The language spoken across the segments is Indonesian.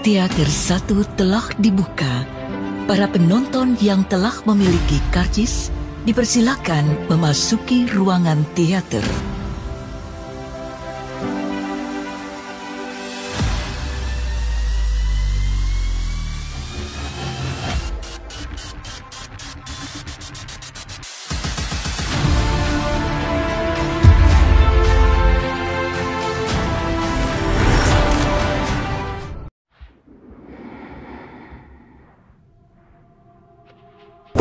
Teater 1 telah dibuka. Para penonton yang telah memiliki karcis dipersilakan memasuki ruangan teater.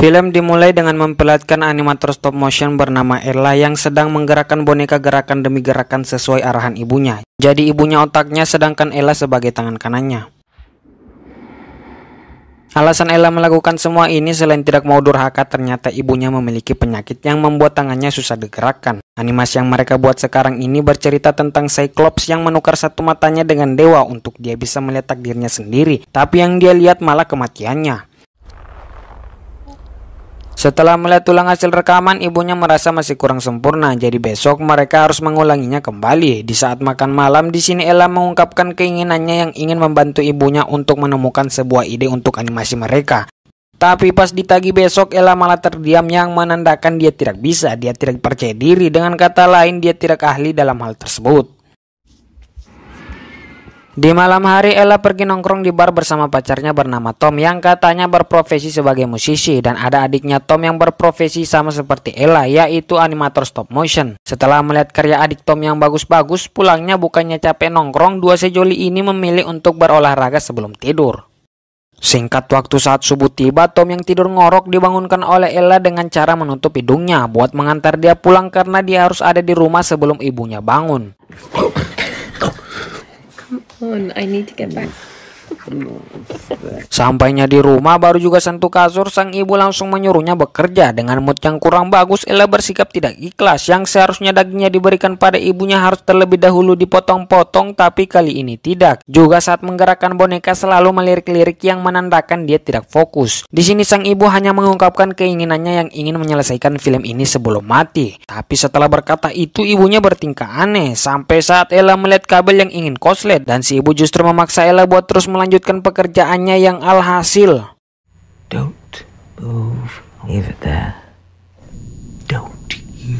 Film dimulai dengan memperlihatkan animator stop motion bernama Ella yang sedang menggerakkan boneka gerakan demi gerakan sesuai arahan ibunya. Jadi ibunya otaknya sedangkan Ella sebagai tangan kanannya. Alasan Ella melakukan semua ini selain tidak mau durhaka, ternyata ibunya memiliki penyakit yang membuat tangannya susah digerakkan. Animasi yang mereka buat sekarang ini bercerita tentang Cyclops yang menukar satu matanya dengan dewa untuk dia bisa melihat takdirnya sendiri. Tapi yang dia lihat malah kematiannya. Setelah melihat ulang hasil rekaman, ibunya merasa masih kurang sempurna, jadi besok mereka harus mengulanginya kembali. Di saat makan malam, di sini Ella mengungkapkan keinginannya yang ingin membantu ibunya untuk menemukan sebuah ide untuk animasi mereka. Tapi pas ditagih besok, Ella malah terdiam yang menandakan dia tidak bisa, dia tidak percaya diri. Dengan kata lain, dia tidak ahli dalam hal tersebut. Di malam hari, Ella pergi nongkrong di bar bersama pacarnya bernama Tom yang katanya berprofesi sebagai musisi, dan ada adiknya Tom yang berprofesi sama seperti Ella, yaitu animator stop motion. Setelah melihat karya adik Tom yang bagus-bagus, pulangnya bukannya capek nongkrong, dua sejoli ini memilih untuk berolahraga sebelum tidur. Singkat waktu saat subuh tiba, Tom yang tidur ngorok dibangunkan oleh Ella dengan cara menutup hidungnya buat mengantar dia pulang karena dia harus ada di rumah sebelum ibunya bangun. I need to get back. Sampainya di rumah, baru juga sentuh kasur, sang ibu langsung menyuruhnya bekerja. Dengan mood yang kurang bagus, Ella bersikap tidak ikhlas. Yang seharusnya dagingnya diberikan pada ibunya harus terlebih dahulu dipotong-potong, tapi kali ini tidak. Juga saat menggerakkan boneka selalu melirik-lirik yang menandakan dia tidak fokus. Di sini sang ibu hanya mengungkapkan keinginannya yang ingin menyelesaikan film ini sebelum mati. Tapi setelah berkata itu, ibunya bertingkah aneh. Sampai saat Ella melihat kabel yang ingin koslet, dan si ibu justru memaksa Ella buat terus melanjutkan pekerjaannya yang alhasil. Don't move. Leave it there. Don't you.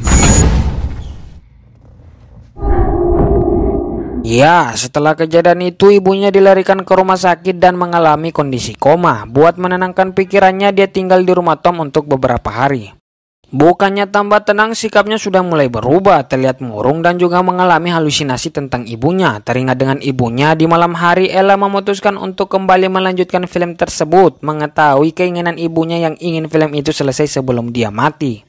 Ya, setelah kejadian itu ibunya dilarikan ke rumah sakit dan mengalami kondisi koma. Buat menenangkan pikirannya, dia tinggal di rumah Tom untuk beberapa hari. Bukannya tambah tenang, sikapnya sudah mulai berubah, terlihat murung dan juga mengalami halusinasi tentang ibunya. Teringat dengan ibunya, di malam hari Ella memutuskan untuk kembali melanjutkan film tersebut, mengetahui keinginan ibunya yang ingin film itu selesai sebelum dia mati.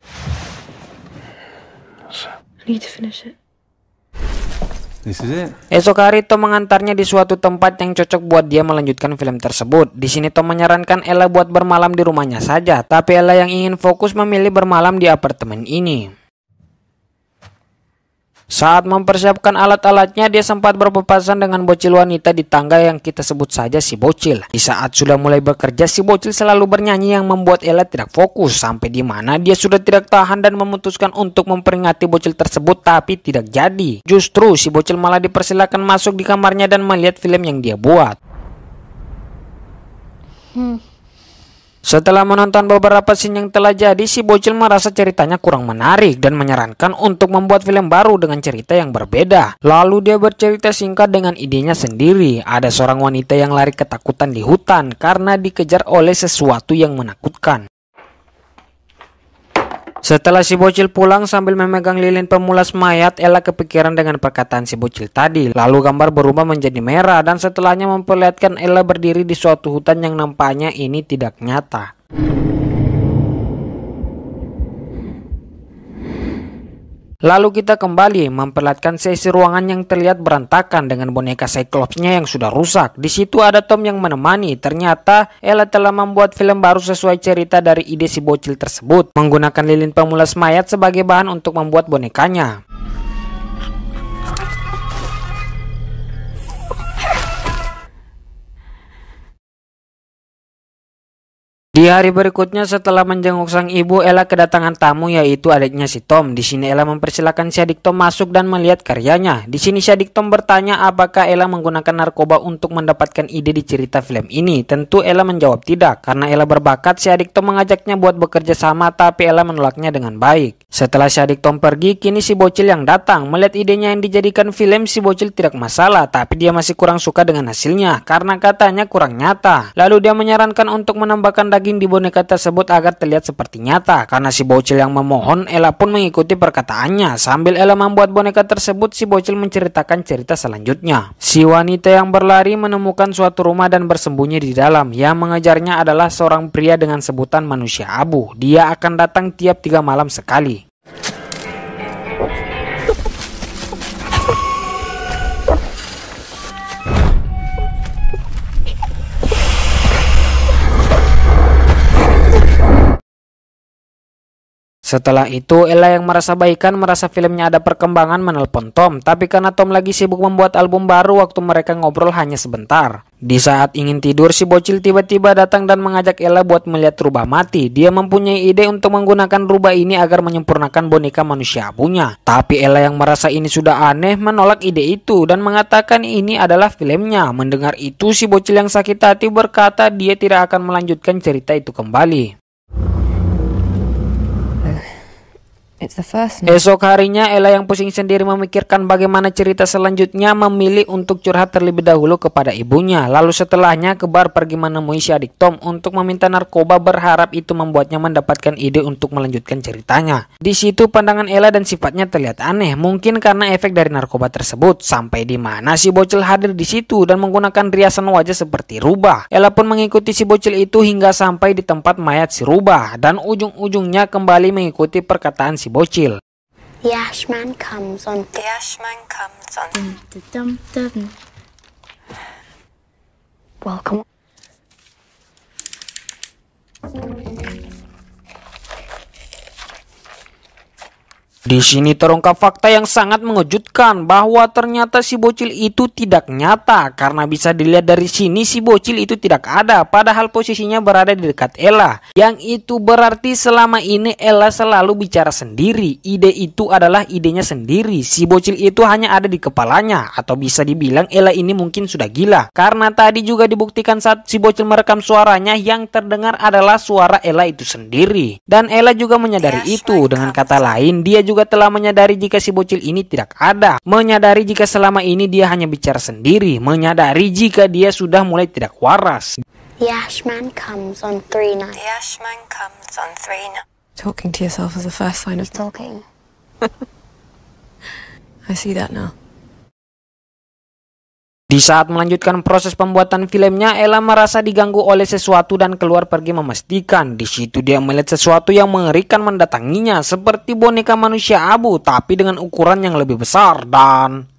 I need to finish it. This is it. Esok hari Tom mengantarnya di suatu tempat yang cocok buat dia melanjutkan film tersebut. Di sini Tom menyarankan Ella buat bermalam di rumahnya saja, tapi Ella yang ingin fokus memilih bermalam di apartemen ini. Saat mempersiapkan alat-alatnya, dia sempat berpapasan dengan bocil wanita di tangga yang kita sebut saja si bocil. Di saat sudah mulai bekerja, si bocil selalu bernyanyi yang membuat Ella tidak fokus, sampai di mana dia sudah tidak tahan dan memutuskan untuk memperingati bocil tersebut, tapi tidak jadi. Justru si bocil malah dipersilakan masuk di kamarnya dan melihat film yang dia buat. Setelah menonton beberapa scene yang telah jadi, si bocil merasa ceritanya kurang menarik dan menyarankan untuk membuat film baru dengan cerita yang berbeda. Lalu dia bercerita singkat dengan idenya sendiri. Ada seorang wanita yang lari ketakutan di hutan karena dikejar oleh sesuatu yang menakutkan. Setelah si bocil pulang sambil memegang lilin pemulas mayat, Ella kepikiran dengan perkataan si bocil tadi. Lalu gambar berubah menjadi merah dan setelahnya memperlihatkan Ella berdiri di suatu hutan yang nampaknya ini tidak nyata. Lalu kita kembali memperlihatkan sesi ruangan yang terlihat berantakan dengan boneka Cyclops-nya yang sudah rusak. Di situ ada Tom yang menemani. Ternyata Ella telah membuat film baru sesuai cerita dari ide si bocil tersebut, menggunakan lilin pemulas mayat sebagai bahan untuk membuat bonekanya. Di Di hari berikutnya setelah menjenguk sang ibu, Ella kedatangan tamu yaitu adiknya si Tom. Di sini Ella mempersilahkan si adik Tom masuk dan melihat karyanya. Di sini si adik Tom bertanya apakah Ella menggunakan narkoba untuk mendapatkan ide di cerita film ini. Tentu Ella menjawab tidak, karena Ella berbakat. Si adik Tom mengajaknya buat bekerja sama, tapi Ella menolaknya dengan baik. Setelah si adik Tom pergi, kini si bocil yang datang. Melihat idenya yang dijadikan film, si bocil tidak masalah, tapi dia masih kurang suka dengan hasilnya karena katanya kurang nyata. Lalu dia menyarankan untuk menambahkan daging di boneka tersebut agar terlihat seperti nyata. Karena si bocil yang memohon, Ella pun mengikuti perkataannya. Sambil Ella membuat boneka tersebut, si bocil menceritakan cerita selanjutnya. Si wanita yang berlari menemukan suatu rumah dan bersembunyi di dalam. Yang mengejarnya adalah seorang pria dengan sebutan manusia abu. Dia akan datang tiap 3 malam sekali. Setelah itu, Ella yang merasa baikan merasa filmnya ada perkembangan menelpon Tom. Tapi karena Tom lagi sibuk membuat album baru, waktu mereka ngobrol hanya sebentar. Di saat ingin tidur, si bocil tiba-tiba datang dan mengajak Ella buat melihat rubah mati. Dia mempunyai ide untuk menggunakan rubah ini agar menyempurnakan boneka manusia abunya. Tapi Ella yang merasa ini sudah aneh menolak ide itu dan mengatakan ini adalah filmnya. Mendengar itu, si bocil yang sakit hati berkata dia tidak akan melanjutkan cerita itu kembali. Esok harinya, Ella yang pusing sendiri memikirkan bagaimana cerita selanjutnya, memilih untuk curhat terlebih dahulu kepada ibunya. Lalu setelahnya Kebar pergi menemui si adik Tom untuk meminta narkoba, berharap itu membuatnya mendapatkan ide untuk melanjutkan ceritanya. Di situ pandangan Ella dan sifatnya terlihat aneh, mungkin karena efek dari narkoba tersebut. Sampai di mana si bocil hadir di situ dan menggunakan riasan wajah seperti rubah. Ella pun mengikuti si bocil itu hingga sampai di tempat mayat si rubah dan ujung-ujungnya kembali mengikuti perkataan si bocil. The Ashman comes on. Welcome. Di sini terungkap fakta yang sangat mengejutkan bahwa ternyata si bocil itu tidak nyata, karena bisa dilihat dari sini si bocil itu tidak ada, padahal posisinya berada di dekat Ella. Yang itu berarti selama ini Ella selalu bicara sendiri. Ide itu adalah idenya sendiri. Si bocil itu hanya ada di kepalanya, atau bisa dibilang Ella ini mungkin sudah gila. Karena tadi juga dibuktikan saat si bocil merekam suaranya, yang terdengar adalah suara Ella itu sendiri. Dan Ella juga menyadari itu. Dengan kata lain, dia juga telah menyadari jika si bocil ini tidak ada, menyadari jika selama ini dia hanya bicara sendiri, menyadari jika dia sudah mulai tidak waras. The Ashman comes on 3 nights. Talking to yourself is the first sign of Talking. I see that now. Di saat melanjutkan proses pembuatan filmnya, Ella merasa diganggu oleh sesuatu dan keluar pergi memastikan. Di situ dia melihat sesuatu yang mengerikan mendatanginya, seperti boneka manusia abu tapi dengan ukuran yang lebih besar dan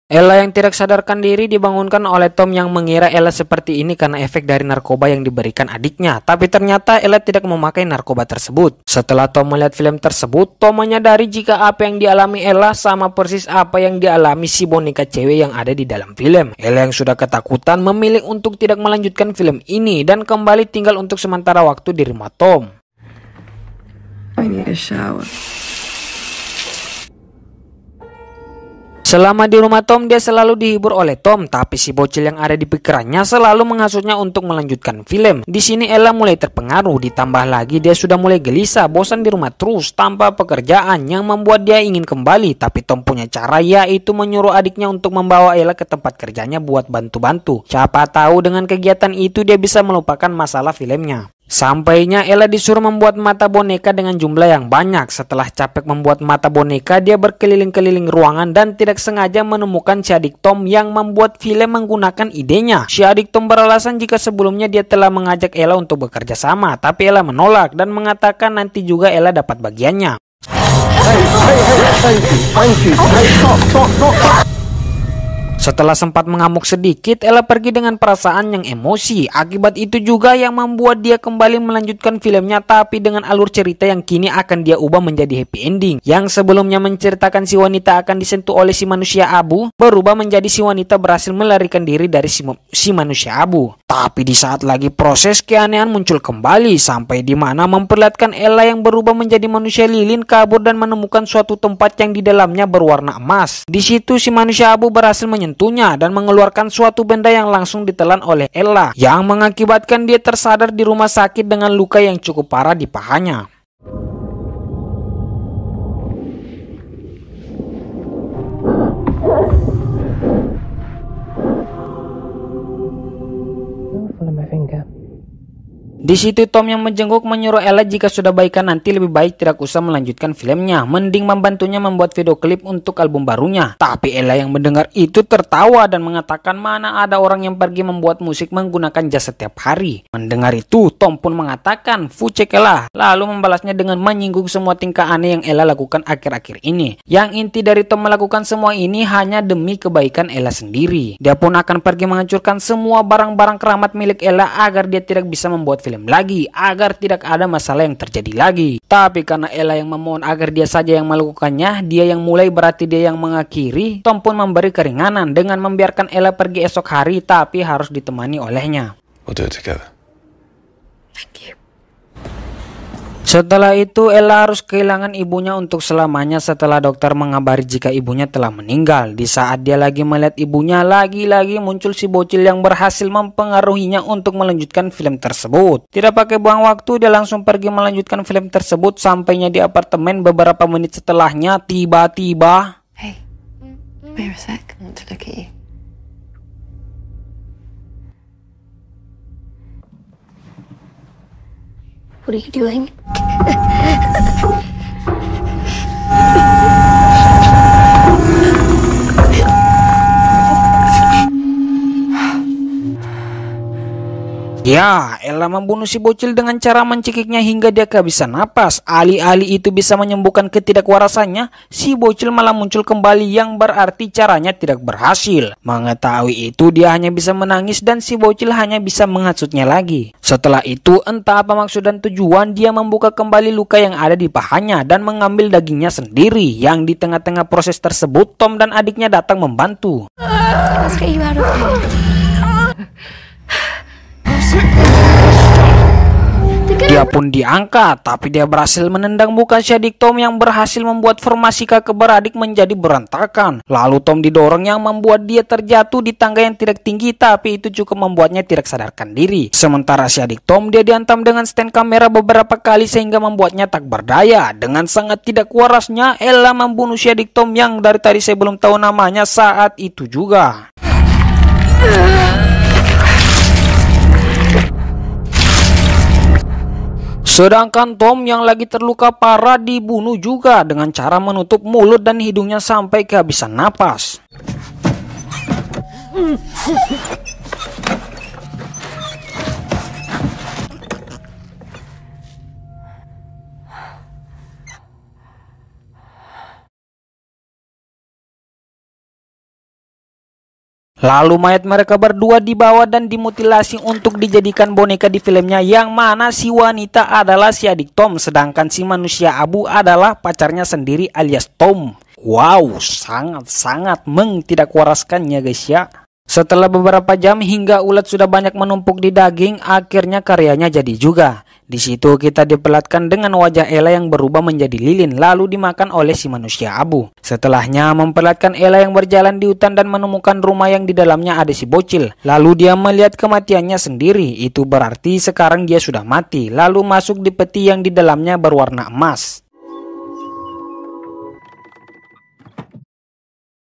Ella yang tidak sadarkan diri dibangunkan oleh Tom yang mengira Ella seperti ini karena efek dari narkoba yang diberikan adiknya. Tapi ternyata Ella tidak memakai narkoba tersebut. Setelah Tom melihat film tersebut, Tom menyadari jika apa yang dialami Ella sama persis apa yang dialami si boneka cewek yang ada di dalam film. Ella yang sudah ketakutan memilih untuk tidak melanjutkan film ini dan kembali tinggal untuk sementara waktu di rumah Tom. I need a shower. Selama di rumah Tom, dia selalu dihibur oleh Tom, tapi si bocil yang ada di pikirannya selalu menghasutnya untuk melanjutkan film. Di sini Ella mulai terpengaruh, ditambah lagi dia sudah mulai gelisah, bosan di rumah terus tanpa pekerjaan yang membuat dia ingin kembali. Tapi Tom punya cara, yaitu menyuruh adiknya untuk membawa Ella ke tempat kerjanya buat bantu-bantu. Siapa tahu dengan kegiatan itu dia bisa melupakan masalah filmnya. Sampainya Ella disuruh membuat mata boneka dengan jumlah yang banyak. Setelah capek membuat mata boneka, dia berkeliling-keliling ruangan dan tidak sengaja menemukan si adik Tom yang membuat film menggunakan idenya. Si adik Tom beralasan jika sebelumnya dia telah mengajak Ella untuk bekerja sama, tapi Ella menolak dan mengatakan nanti juga Ella dapat bagiannya. Thank you. Stop. Setelah sempat mengamuk sedikit, Ella pergi dengan perasaan yang emosi. Akibat itu juga yang membuat dia kembali melanjutkan filmnya, tapi dengan alur cerita yang kini akan dia ubah menjadi happy ending. Yang sebelumnya menceritakan si wanita akan disentuh oleh si manusia abu, berubah menjadi si wanita berhasil melarikan diri dari si manusia abu. Tapi di saat lagi proses, keanehan muncul kembali, sampai di mana memperlihatkan Ella yang berubah menjadi manusia lilin kabur dan menemukan suatu tempat yang di dalamnya berwarna emas. Di situ si manusia abu berhasil menyentuhnya dan mengeluarkan suatu benda yang langsung ditelan oleh Ella, yang mengakibatkan dia tersadar di rumah sakit dengan luka yang cukup parah di pahanya. Di situ Tom yang menjenguk menyuruh Ella jika sudah baikan nanti lebih baik tidak usah melanjutkan filmnya, mending membantunya membuat video klip untuk album barunya. Tapi Ella yang mendengar itu tertawa dan mengatakan mana ada orang yang pergi membuat musik menggunakan jas setiap hari. Mendengar itu Tom pun mengatakan fucek Ella, lalu membalasnya dengan menyinggung semua tingkah aneh yang Ella lakukan akhir-akhir ini. Yang inti dari Tom melakukan semua ini hanya demi kebaikan Ella sendiri. Dia pun akan pergi menghancurkan semua barang-barang keramat milik Ella agar dia tidak bisa membuat film lagi, agar tidak ada masalah yang terjadi lagi. Tapi karena Ella yang memohon agar dia saja yang melakukannya, dia yang mulai berarti dia yang mengakhiri, Tom pun memberi keringanan dengan membiarkan Ella pergi esok hari tapi harus ditemani olehnya. We'll do it together. Thank you. Setelah itu Ella harus kehilangan ibunya untuk selamanya setelah dokter mengabari jika ibunya telah meninggal. Di saat dia lagi melihat ibunya, lagi-lagi muncul si bocil yang berhasil mempengaruhinya untuk melanjutkan film tersebut. Tidak pakai buang waktu, dia langsung pergi melanjutkan film tersebut. Sampainya di apartemen beberapa menit setelahnya, tiba-tiba... Hey, wait a sec. I want to look at you. What are you doing? Ya, Ella membunuh si bocil dengan cara mencekiknya hingga dia kehabisan napas. Alih-alih itu bisa menyembuhkan ketidakwarasannya, si bocil malah muncul kembali yang berarti caranya tidak berhasil. Mengetahui itu dia hanya bisa menangis dan si bocil hanya bisa menghasutnya lagi. Setelah itu entah apa maksud dan tujuan, dia membuka kembali luka yang ada di pahanya dan mengambil dagingnya sendiri. Yang di tengah-tengah proses tersebut Tom dan adiknya datang membantu. Let's get you out of here. Dia pun diangkat, tapi dia berhasil menendang muka si adik Tom yang berhasil membuat formasi kakak beradik menjadi berantakan. Lalu Tom didorong yang membuat dia terjatuh di tangga yang tidak tinggi, tapi itu cukup membuatnya tidak sadarkan diri. Sementara si adik Tom dia dihantam dengan stand kamera beberapa kali sehingga membuatnya tak berdaya. Dengan sangat tidak warasnya, Ella membunuh si adik Tom yang dari tadi saya belum tahu namanya saat itu juga. Sedangkan Tom yang lagi terluka parah dibunuh juga dengan cara menutup mulut dan hidungnya sampai kehabisan napas. Lalu mayat mereka berdua dibawa dan dimutilasi untuk dijadikan boneka di filmnya, yang mana si wanita adalah si adik Tom, sedangkan si manusia abu adalah pacarnya sendiri alias Tom. Wow, sangat-sangat mengtidakwaraskannya guys ya. Setelah beberapa jam hingga ulat sudah banyak menumpuk di daging, akhirnya karyanya jadi juga. Di situ kita diperlihatkan dengan wajah Ella yang berubah menjadi lilin lalu dimakan oleh si manusia abu. Setelahnya memperlihatkan Ella yang berjalan di hutan dan menemukan rumah yang di dalamnya ada si bocil. Lalu dia melihat kematiannya sendiri. Itu berarti sekarang dia sudah mati. Lalu masuk di peti yang di dalamnya berwarna emas.